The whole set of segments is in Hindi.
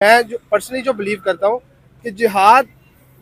मैं जो पर्सनली जो बिलीव करता हूँ कि जिहाद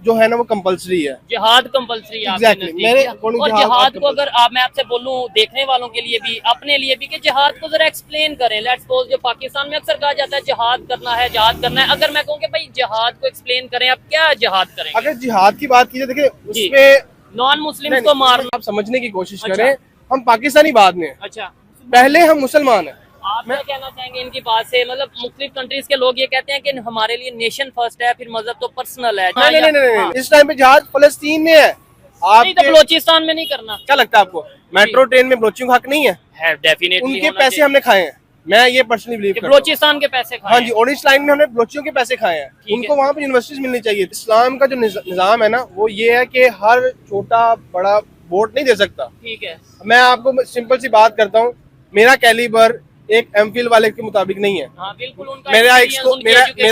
जो है ना वो कंपलसरी है। जिहाद कंपलसरी है एग्जैक्टली मेरे और जिहाद को अगर मैं आपसे बोलूं देखने वालों के लिए भी अपने लिए भी कि जिहाद को जरा एक्सप्लेन करें। लेट्स सपोज जो पाकिस्तान में अक्सर कहा जाता है जिहाद करना है, जिहाद करना है। अगर मैं कहूँ कि भाई जिहाद को एक्सप्लेन करें, आप क्या जिहाद करें? अगर जिहाद की बात की जाए, देखिए उसमें नॉन मुस्लिम को मारना, आप समझने की कोशिश करें। हम पाकिस्तानी बाद में, अच्छा पहले हम मुसलमान हैं। आप क्या कहना चाहेंगे इनकी बात से? मतलब मुख्तलिफ कंट्रीज के लोग ये कहते हैं कि हमारे लिए नेशन फर्स्ट है, फिर मजहब तो पर्सनल है। नहीं, इस टाइम पे जिहाद फलस्तीन में है। आप नहीं तो बलोचिस्तान में नहीं करना? क्या लगता है आपको मेट्रो ट्रेन में बलोचियों का हक नहीं है? डेफिनेटली उनके पैसे हमने खाए हैं। मैं ये पर्सनली बिलीव करता हूं। बलोचिस्तान के पैसे खाए? हाँ जी, ऑरेंज लाइन में हमने बलोचियों के पैसे खाए हैं। उनको वहाँ पे यूनिवर्सिटीज मिलनी चाहिए। इस्लाम का जो निजाम है ना वो ये है कि हर छोटा बड़ा वोट नहीं दे सकता। ठीक है, मैं आपको सिंपल सी बात करता हूँ, मेरा कैलिबर एक एमफिल वाले के मुताबिक नहीं है। हाँ बिल्कुल, उनका मेरा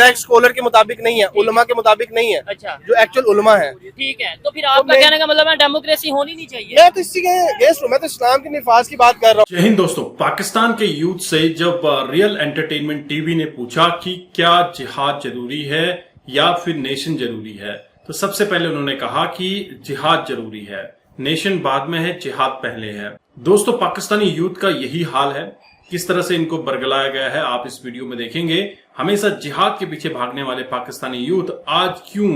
एक स्कॉलर के मुताबिक नहीं है, उलमा के मुताबिक नहीं है। अच्छा, जो एक्चुअल उलमा है। ठीक है, तो फिर आपका कहने का मतलब है डेमोक्रेसी होनी नहीं चाहिए? मैं तो इसी के अगेंस्ट हूं। मैं तो इस्लाम के निफाज की बात कर रहा हूँ। जय हिंद दोस्तों। पाकिस्तान के यूथ से जब रियल एंटरटेनमेंट टीवी ने पूछा कि क्या जिहाद जरूरी है या फिर नेशन जरूरी है, तो सबसे पहले उन्होंने कहा कि जिहाद जरूरी है, नेशन बाद में है, जिहाद पहले है। दोस्तों, पाकिस्तानी यूथ का यही हाल है। किस तरह से इनको बरगलाया गया है आप इस वीडियो में देखेंगे। हमेशा जिहाद के पीछे भागने वाले पाकिस्तानी यूथ आज क्यों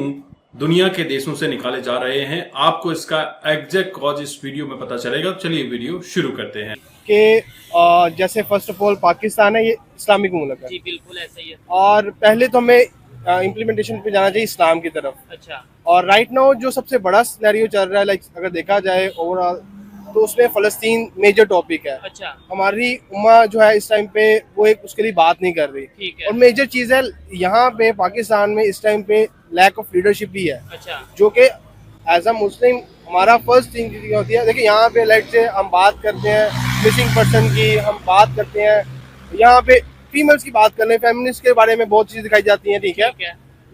दुनिया के देशों से निकाले जा रहे हैं, आपको इसका एग्जैक्ट कॉज इस वीडियो में पता चलेगा। चलिए वीडियो शुरू करते हैं। कि जैसे फर्स्ट ऑफ ऑल पाकिस्तान है, ये इस्लामिक मुल्क है। जी बिल्कुल ऐसा ही है। और पहले तो हमें इम्प्लीमेंटेशन पे जाना चाहिए इस्लाम की तरफ। अच्छा, और राइट नाउ जो सबसे बड़ा सिनेरियो चल रहा है, लाइक अगर देखा जाए ओवरऑल, तो उसमें फलस्तीन मेजर टॉपिक है। अच्छा, हमारी उम्मा जो है इस टाइम पे वो एक उसके लिए बात नहीं कर रही। ठीक है। और मेजर चीज है यहाँ पे पाकिस्तान में इस टाइम पे लैक ऑफ लीडरशिप भी है। अच्छा, जो कि एज अ मुस्लिम हमारा फर्स्ट थिंग होती है। देखिए यहाँ पे लाइक से हम बात करते हैं मिसिंग पर्सन की, हम बात करते हैं यहाँ पे फीमेल्स की बात कर रहे हैं, फेमिनिस्ट के बारे में बहुत चीजें दिखाई जाती हैं। ठीक है,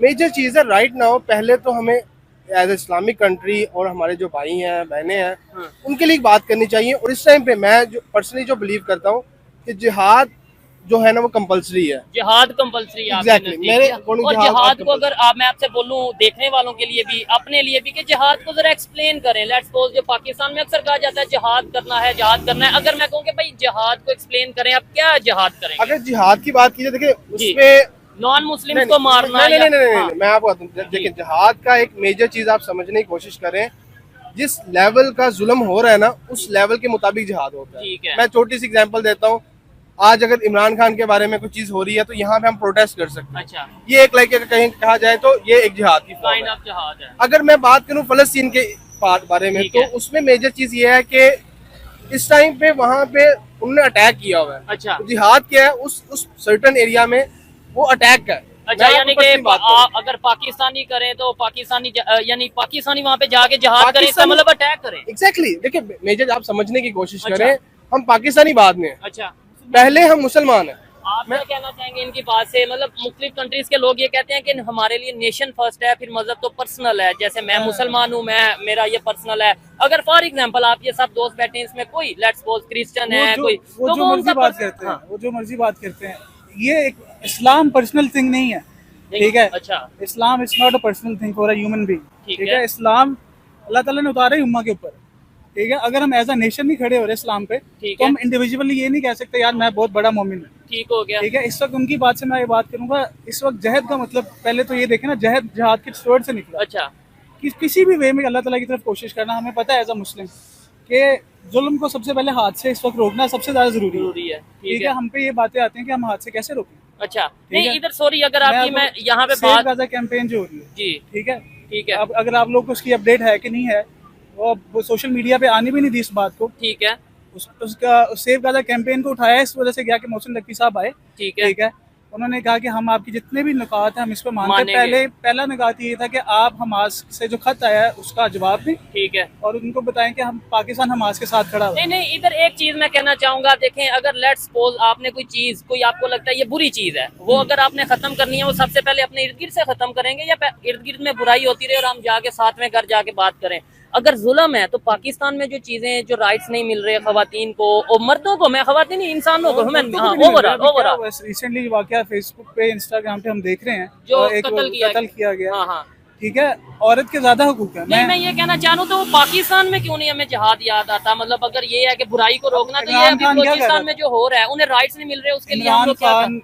मेजर चीज है राइट नाउ, पहले तो हमें एज इस्लामिक कंट्री और हमारे जो भाई हैं बहनें हैं उनके लिए बात करनी चाहिए। और इस टाइम पे मैं जो पर्सनली जो बिलीव करता हूँ कि जिहाद जो है ना वो कंपलसरी है। जिहाद कंपलसरी है एग्जैक्टली मेरे और जिहाद को अगर मैं आपसे बोलूं देखने वालों के लिए भी अपने लिए भी कि जिहाद को जरा एक्सप्लेन करें। लेट्स सपोज जो पाकिस्तान में अक्सर कहा जाता है जिहाद करना है, जिहाद करना है। अगर मैं कहूँ कि भाई जिहाद को एक्सप्लेन करें, आप क्या जिहाद करें? अगर जिहाद की बात की जाए, देखिए उसमें नॉन मुस्लिम को मारना। नहीं, मैं आपको देखिए जिहाद का एक मेजर चीज आप समझने की कोशिश करें। जिस लेवल का जुल्म हो रहा है ना उस लेवल के मुताबिक जिहाद होता है। मैं छोटी सी एग्जांपल देता हूँ। आज अगर इमरान खान के बारे में कुछ चीज हो रही है तो यहाँ पे हम प्रोटेस्ट कर सकते हैं। अच्छा, ये एक लाइक कहीं कहा जाए तो ये एक जिहाद की काइंड ऑफ जिहाद है। अगर मैं बात करूँ फलस्तीन के बारे में तो उसमें मेजर चीज ये है कि इस टाइम पे वहाँ पे उन्होंने अटैक किया हुआ है। अच्छा, जिहाद क्या है? उस सर्टन एरिया में वो अटैक है। अच्छा, यानी कि अगर पाकिस्तानी करें तो पाकिस्तानी यानी पाकिस्तानी वहाँ पे जाके जिहाद करें, इसका मतलब अटैक करें। एग्जैक्टली देखिए मेजर आप समझने की कोशिश करें। हम पाकिस्तानी बाद में, अच्छा, पहले हम मुसलमान हैं। आप क्या कहना चाहेंगे इनकी बात से? मतलब मुख्तलिफ कंट्रीज के लोग ये कहते हैं कि हमारे लिए नेशन फर्स्ट है, फिर मजहब तो पर्सनल है। जैसे मैं मुसलमान हूँ, मेरा ये पर्सनल है। अगर फॉर एग्जांपल आप ये सब दोस्त बैठे हैं, इसमें कोई लेट्स सपोज क्रिश्चियन है, कोई वो जो मर्जी बात करते हैं, वो जो मर्जी बात करते हैं। ये एक इस्लाम पर्सनल थिंग नहीं है। ठीक है, अच्छा, Islam is not a personal thing for a human being. ठीक है, इस्लाम अल्लाह ताला ने उतारा है उम्मा के ऊपर। ठीक है, अगर हम एज अ नेशन नहीं खड़े हो रहे इस्लाम पे तो हम इंडिविजुअली ये नहीं कह सकते यार मैं बहुत बड़ा मोमिन हूँ। ठीक हो गया। ठीक है, इस वक्त उनकी बात से मैं ये बात करूंगा। इस वक्त जहद का मतलब पहले तो ये देखे ना, जहद जिहाद के वर्ड से निकला। अच्छा, किसी भी वे में अल्लाह ताला की तरफ कोशिश करना। हमें पता है एज अ मुस्लिम कि जुल्म को सबसे पहले हाथ से इस वक्त रोकना सबसे ज्यादा जरूरी है। ठीक है, हम पे ये बातें आती हैं कि हम हाथ से कैसे रोकें। अच्छा, नहीं इधर सॉरी अगर आपकी मैं यहाँ पे बात गाजा कैंपेन जो हो रही है जी, ठीक है, ठीक है। अब अगर आप लोग को उसकी अपडेट है कि नहीं है, वो सोशल मीडिया पे आने भी नहीं दी इस बात को। ठीक है, उसका सेव गाजा कैंपेन को उठाया इस वजह से गया कि मोहसिन नकवी साहब आए। ठीक है, ठीक है, उन्होंने कहा कि हम आपकी जितने भी नुकात हैं हम इसको मानते हैं। पहला नुकात ये था कि आप हमास से जो खत आया है उसका जवाब दें। ठीक है, और उनको बताएं कि हम पाकिस्तान हमास के साथ खड़ा है। नहीं इधर एक चीज मैं कहना चाहूंगा। देखें, अगर लेट्स सपोज आपने कोई आपको लगता है ये बुरी चीज है, वो अगर आपने खत्म करनी है वो सबसे पहले अपने इर्द गिर्द से खत्म करेंगे या इर्द गिर्द में बुराई होती रहे और हम जाके साथ में घर जाके बात करें? अगर जुल्म है तो पाकिस्तान में जो चीजें, जो राइट्स नहीं मिल रहे खवातीन को और मर्दों को, मैं खवातीन नहीं, इंसानों को, ओवरऑल रिसेंटली वाकया फेसबुक पे, इंस्टाग्राम पे हम देख रहे हैं जो एक कत्ल किया गया। हाँ हाँ, ठीक है, औरत के ज्यादा हुकूक है। नहीं, मैं ये कहना चाह रहा हूँ तो पाकिस्तान में क्यों नहीं हमें जिहाद याद आता? मतलब अगर ये है कि बुराई को रोकना, तो ये अभी बलूचिस्तान में जो हो रहा है, उन्हें राइट्स नहीं मिल रहे, उसके लिए हम लोग क्या खान,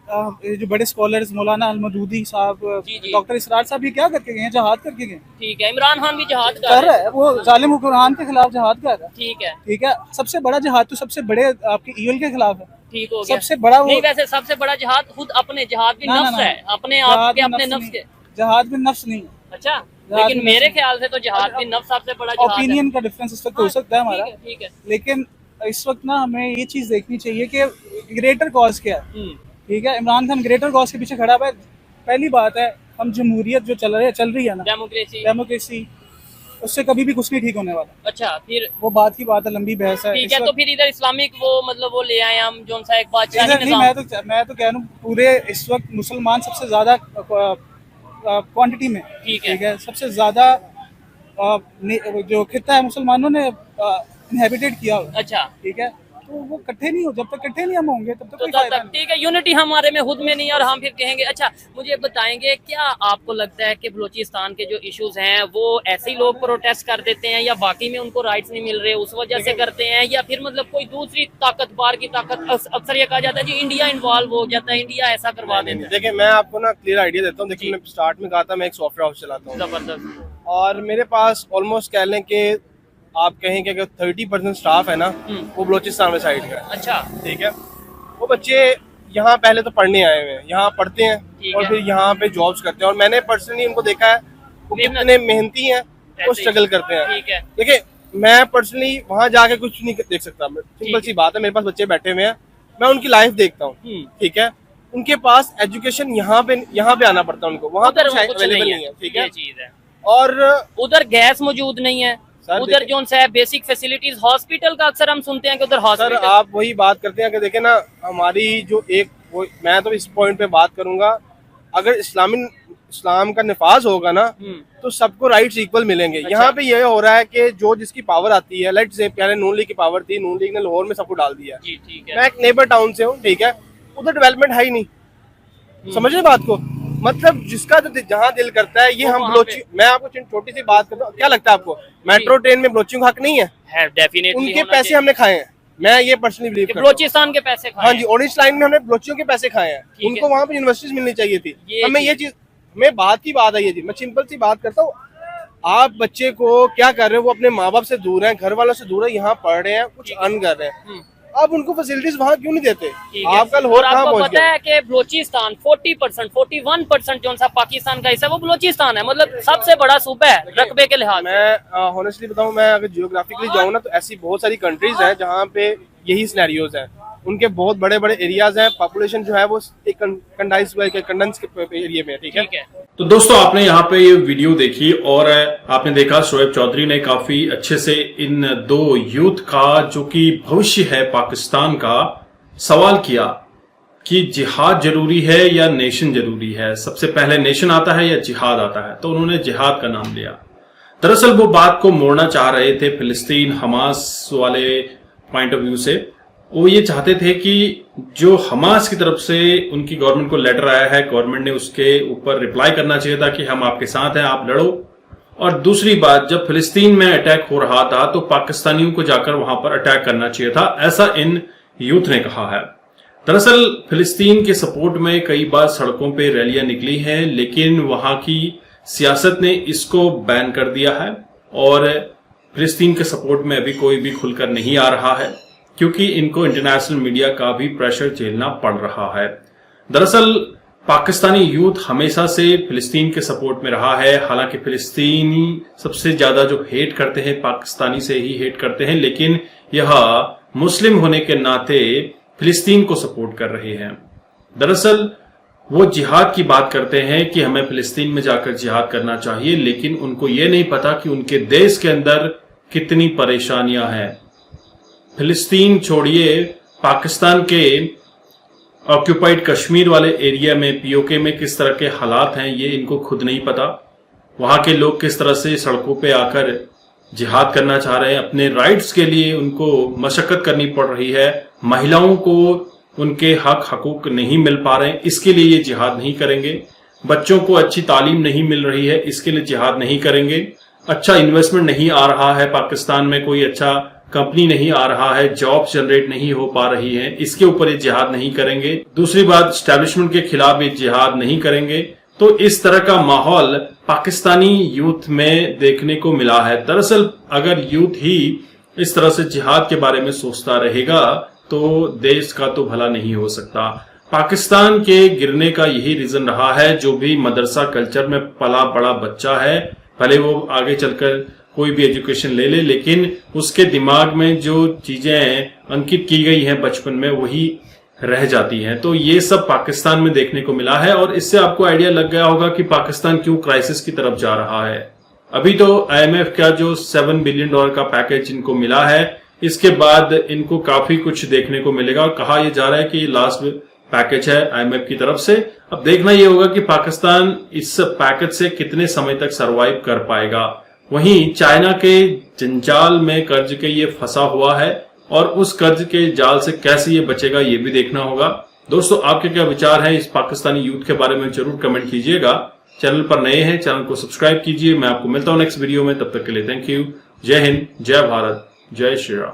जो बड़े स्कॉलर्स मौलाना अल-मदूदी साहब, डॉक्टर इसरार साहब, ये क्या करके गए? जहाद करके गए। ठीक है, इमरान खान भी जहाद कर रहा है, वो जालिम हुक्मरान के खिलाफ जहाद कर रहा है। ठीक है, सबसे बड़ा जहाद तो सबसे बड़े आपके ईएल के खिलाफ है। ठीक हो गया, सबसे बड़ा नहीं, वैसे सबसे बड़ा जहाद खुद अपने जहाद भी नफ्स है, अपने आप के, अपने नफ्स के। जहाद भी नफ्स नहीं है। अच्छा, लेकिन मेरे ख्याल से तो जहाद भी नफ्स सबसे बड़ा जहाद है। ओपिनियन का डिफरेंस इस वक्त हो सकता है हमारा, ठीक है, लेकिन इस वक्त ना हमें ये चीज देखनी चाहिए कि ग्रेटर कॉज क्या है। ठीक है, इमरान खान ग्रेटर कॉज के पीछे खड़ा है। पहली बात है, हम जमहूरियत जो चल रही है ना, डेमोक्रेसी, उससे कभी भी कुछ नहीं ठीक होने वाला। अच्छा, फिर वो बात की बात है, लंबी बहस है। ठीक है, तो फिर इधर इस्लामिक वो मतलब वो ले आए हम, जो सा एक बात नहीं, मैं तो कह रहा हूँ पूरे इस वक्त मुसलमान सबसे ज्यादा क्वांटिटी में, ठीक है, सबसे ज्यादा जो खिता है मुसलमानों ने इनहेबिटेड किया हुआ। अच्छा, ठीक है, तो वो इकट्ठे नहीं हो, जब तक इकट्ठे नहीं हम होंगे तब तक कोई फायदा नहीं। ठीक है, यूनिटी हमारे में खुद में नहीं है और हम फिर कहेंगे। अच्छा, मुझे बताएंगे, क्या आपको लगता है कि बलूचिस्तान के जो इश्यूज हैं वो ऐसे ही लोग प्रोटेस्ट कर देते हैं, या बाकी में उनको राइट्स नहीं मिल रहे उस वजह से करते हैं, या फिर मतलब कोई दूसरी ताकत, बाहर की ताकत? अक्सर ये कहा जाता है जी इंडिया इन्वॉल्व हो जाता है, इंडिया ऐसा करवा देता है। देखिए, मैं आपको ना क्लियर आइडिया देता हूँ। देखिए, मैंने स्टार्ट में कहा था मैं एक सॉफ्टवेयर हाउस चलाता हूँ, जबरदस्त, और मेरे पास ऑलमोस्ट कह लें कि आप कहें कि अगर 30% स्टाफ है ना, वो बलूचिस्तान में साइड का है। अच्छा, ठीक है, वो बच्चे यहाँ पहले तो पढ़ने आए हुए हैं, यहाँ पढ़ते हैं और फिर यहाँ पे जॉब्स करते हैं, और मैंने पर्सनली उनको देखा है वो कितने मेहनती हैं, वो स्ट्रगल करते हैं। ठीक है, देखिए, मैं पर्सनली वहाँ जाके कुछ नहीं देख सकता। सिंपल सी बात है, मेरे पास बच्चे बैठे हुए हैं, मैं उनकी लाइफ देखता हूँ। ठीक है, उनके पास एजुकेशन यहाँ पे आना पड़ता है उनको, वहाँ पर अवेलेबल नहीं है। ठीक है, चीज है, और उधर गैस मौजूद नहीं है, उधर जो है बेसिक फैसिलिटीज, हॉस्पिटल का अक्सर हम सुनते हैं कि उधर हॉस्पिटल। सर, आप वही बात करते हैं कि देखे ना, हमारी जो मैं तो इस पॉइंट पे बात करूंगा, अगर इस्लाम का निफाज होगा ना, तो सबको राइट्स इक्वल मिलेंगे। अच्छा। यहाँ पे ये हो रहा है कि जो जिसकी पावर आती है, लेट्स से पहले नून लीग की पावर थी, नून लीग ने लाहौर में सबको डाल दिया। जी, ठीक है, मैं एक नेबर टाउन से हूँ, ठीक है, उधर डेवलपमेंट है ही नहीं। समझ रहे बात को? मतलब जिसका जो जहाँ दिल करता है, ये हम बलोची, मैं आपको छोटी सी बात करता हूँ, क्या लगता है आपको मेट्रो ट्रेन में बलोचियों का हक नहीं है? डेफिनेटली उनके पैसे हमने खाए हैं, मैं ये पर्सनली बिलीव करता हूं। बलोचिस्तान के पैसे खाए। हाँ जी, ऑरेंज लाइन में हमने बलोचियों के पैसे खाए हैं, उनको वहाँ पे यूनिवर्सिटीज मिलनी चाहिए थी। हमें ये चीज, मैं बात की बात है ये जी, मैं सिंपल सी बात करता हूँ। आप बच्चे को क्या कर रहे हो, वो अपने माँ बाप से दूर है, घर वालों से दूर है, यहाँ पढ़ रहे हैं, कुछ अर्न कर रहे हैं, आप उनको फैसिलिटीज वहाँ क्यों नहीं देते? आप कल हो कहाँ पहुँच गए? पता है कि बलूचिस्तान 40%, 41% जो सा पाकिस्तान का हिस्सा वो बलूचिस्तान है, मतलब सबसे बड़ा सूबा है रकबे के लिहाज। मैं ऑनेस्टली बताऊँ, मैं अगर जियोग्राफिकली जाऊँ ना, तो ऐसी बहुत सारी कंट्रीज हैं जहाँ पे यही सिनेरियोज हैं। उनके बहुत बड़े बड़े एरियाज हैं, पॉपुलेशन जो है वो एक कंडेंस एरिया में। ठीक है, तो दोस्तों, आपने यहाँ पे ये वीडियो देखी और आपने देखा शोएब चौधरी ने काफी अच्छे से इन दो यूथ का, जो कि भविष्य है पाकिस्तान का, सवाल किया कि जिहाद जरूरी है या नेशन जरूरी है, सबसे पहले नेशन आता है या जिहाद आता है। तो उन्होंने जिहाद का नाम लिया। दरअसल वो बात को मोड़ना चाह रहे थे फिलिस्तीन हमास वाले पॉइंट ऑफ व्यू से। वो ये चाहते थे कि जो हमास की तरफ से उनकी गवर्नमेंट को लेटर आया है, गवर्नमेंट ने उसके ऊपर रिप्लाई करना चाहिए था कि हम आपके साथ हैं, आप लड़ो। और दूसरी बात, जब फिलिस्तीन में अटैक हो रहा था तो पाकिस्तानियों को जाकर वहां पर अटैक करना चाहिए था, ऐसा इन यूथ ने कहा है। दरअसल फिलिस्तीन के सपोर्ट में कई बार सड़कों पर रैलियां निकली हैं, लेकिन वहां की सियासत ने इसको बैन कर दिया है और फिलिस्तीन के सपोर्ट में अभी कोई भी खुलकर नहीं आ रहा है, क्योंकि इनको इंटरनेशनल मीडिया का भी प्रेशर झेलना पड़ रहा है। दरअसल पाकिस्तानी यूथ हमेशा से फिलिस्तीन के सपोर्ट में रहा है। हालांकि फिलिस्तीनी सबसे ज्यादा जो हेट करते हैं, पाकिस्तानी से ही हेट करते हैं, लेकिन यह मुस्लिम होने के नाते फिलिस्तीन को सपोर्ट कर रहे हैं। दरअसल वो जिहाद की बात करते हैं कि हमें फिलिस्तीन में जाकर जिहाद करना चाहिए, लेकिन उनको ये नहीं पता कि उनके देश के अंदर कितनी परेशानियां हैं। फिलिस्तीन छोड़िए, पाकिस्तान के ऑक्यूपाइड कश्मीर वाले एरिया में, पीओके में किस तरह के हालात हैं, ये इनको खुद नहीं पता। वहां के लोग किस तरह से सड़कों पे आकर जिहाद करना चाह रहे हैं, अपने राइट्स के लिए उनको मशक्कत करनी पड़ रही है, महिलाओं को उनके हक हकूक नहीं मिल पा रहे हैं, इसके लिए ये जिहाद नहीं करेंगे। बच्चों को अच्छी तालीम नहीं मिल रही है, इसके लिए जिहाद नहीं करेंगे। अच्छा इन्वेस्टमेंट नहीं आ रहा है पाकिस्तान में, कोई अच्छा कंपनी नहीं आ रहा है, जॉब जनरेट नहीं हो पा रही है, इसके ऊपर ये जिहाद नहीं करेंगे। दूसरी बात, स्टैब्लिशमेंट के खिलाफ ये जिहाद नहीं करेंगे। तो इस तरह का माहौल पाकिस्तानी यूथ में देखने को मिला है। दरअसल अगर यूथ ही इस तरह से जिहाद के बारे में सोचता रहेगा तो देश का तो भला नहीं हो सकता। पाकिस्तान के गिरने का यही रीजन रहा है, जो भी मदरसा कल्चर में पला बड़ा बच्चा है, भले वो आगे चलकर कोई भी एजुकेशन ले ले, लेकिन उसके दिमाग में जो चीजें अंकित की गई हैं बचपन में वही रह जाती हैं। तो ये सब पाकिस्तान में देखने को मिला है और इससे आपको आइडिया लग गया होगा कि पाकिस्तान क्यों क्राइसिस की तरफ जा रहा है। अभी तो IMF का जो $7 बिलियन का पैकेज इनको मिला है, इसके बाद इनको काफी कुछ देखने को मिलेगा। कहा यह जा रहा है कि लास्ट पैकेज है IMF की तरफ से। अब देखना यह होगा कि पाकिस्तान इस पैकेज से कितने समय तक सरवाइव कर पाएगा। वहीं चाइना के जंजाल में कर्ज के ये फंसा हुआ है और उस कर्ज के जाल से कैसे ये बचेगा ये भी देखना होगा। दोस्तों, आपके क्या विचार हैं इस पाकिस्तानी यूथ के बारे में जरूर कमेंट कीजिएगा। चैनल पर नए हैं, चैनल को सब्सक्राइब कीजिए। मैं आपको मिलता हूं नेक्स्ट वीडियो में, तब तक के लिए थैंक यू। जय हिंद, जय भारत, जय श्री राम।